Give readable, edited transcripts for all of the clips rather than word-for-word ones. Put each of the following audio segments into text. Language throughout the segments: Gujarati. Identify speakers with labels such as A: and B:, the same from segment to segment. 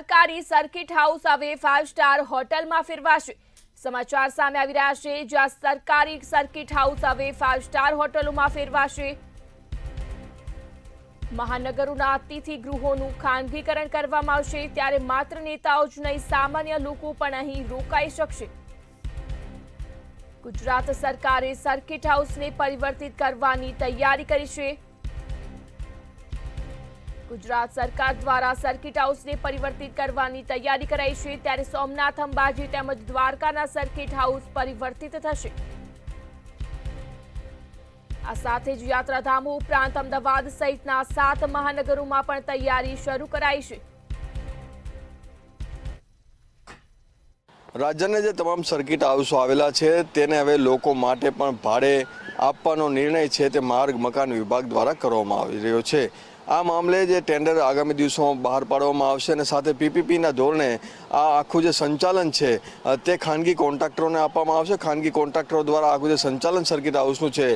A: સરકારી સર્કિટ હાઉસ હવે 5 સ્ટાર હોટલમાં ફેરવાશે। સમાચાર સામે આવી રહ્યા છે, જ્યાં સરકારી સર્કિટ હાઉસ હવે 5 સ્ટાર હોટલોમાં ફેરવાશે। મહાનગરોના અતિથિ ગૃહોનું ખાનગીકરણ કરવામાં આવશે, ત્યારે માત્ર નેતાઓ જ નહીં, સામાન્ય લોકો પણ અહીં રોકાઈ શકશે। ગુજરાત સરકારે સર્કિટ હાઉસને પરિવર્તિત કરવાની તૈયારી કરી છે। ગુજરાત સરકાર દ્વારા સર્કિટ હાઉસને પરિવર્તિત કરવાની તૈયારી કરાઈ છે, ત્યારે સોમનાથ, અંબાજી તેમજ દ્વારકાના સર્કિટ હાઉસ પરિવર્તિત થશે। આ સાથે જ યાત્રાધામો ઉપરાંત અમદાવાદ સહિતના 7 મહાનગરોમાં પણ તૈયારી શરૂ કરાઈ છે।
B: રાજ્યના જે તમામ સર્કિટ હાઉસો આવેલા છે તેને હવે લોકો માટે પણ ભાડે આપવાનો નિર્ણય છે તે માર્ગ મકાન વિભાગ દ્વારા કરવામાં આવી રહ્યો છે। આ મામલે જે ટેન્ડર આગામી દિવસોમાં બહાર પાડવામાં આવશે અને સાથે પીપીપીના ધોરણે આ આખું જે સંચાલન છે તે ખાનગી કોન્ટ્રાક્ટરોને આપવામાં આવશે। ખાનગી કોન્ટ્રાક્ટરો દ્વારા આખું જે સંચાલન સર્કિટ હાઉસનું છે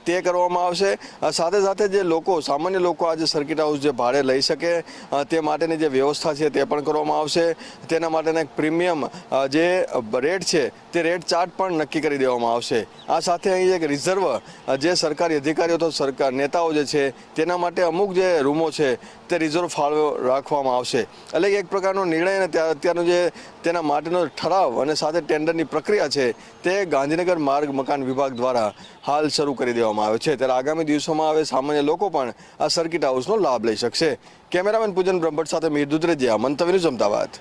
B: તે કરવામાં આવશે। સાથે સાથે જે લોકો સામાન્ય લોકો આ જે સર્કિટ હાઉસ જે ભાડે લઈ શકે તે માટેની જે વ્યવસ્થા છે તે પણ કરવામાં આવશે। તેના માટેના એક પ્રીમિયમ જે રેટ છે તે રેટ ચાર્ટ પણ નક્કી કરી દેવામાં આવશે। આ સાથે અહીં એક રિઝર્વ જે સરકારી અધિકારીઓ તો સરકાર નેતાઓ જે છે તેના માટે અમુક જે રૂમો છે તે રિઝર્વ ફાળો રાખવામાં આવશે। એટલે કે એક પ્રકારનો નિર્ણય અને અત્યારનું જે તેના માટેનો ઠરાવ અને સાથે ટેન્ડરની પ્રક્રિયા છે તે ગાંધીનગર માર્ગ મકાન વિભાગ દ્વારા હાલ શરૂ કરી દેવામાં આવ્યો છે। ત્યારે આગામી દિવસોમાં હવે સામાન્ય લોકો પણ આ સર્કિટ હાઉસનો લાભ લઈ શકશે। કેમેરામેન પૂજન બ્રહ્મભટ્ટ સાથે મીર દુધરેજિયા, મંતવ્ય ન્યૂઝ, અમદાવાદ।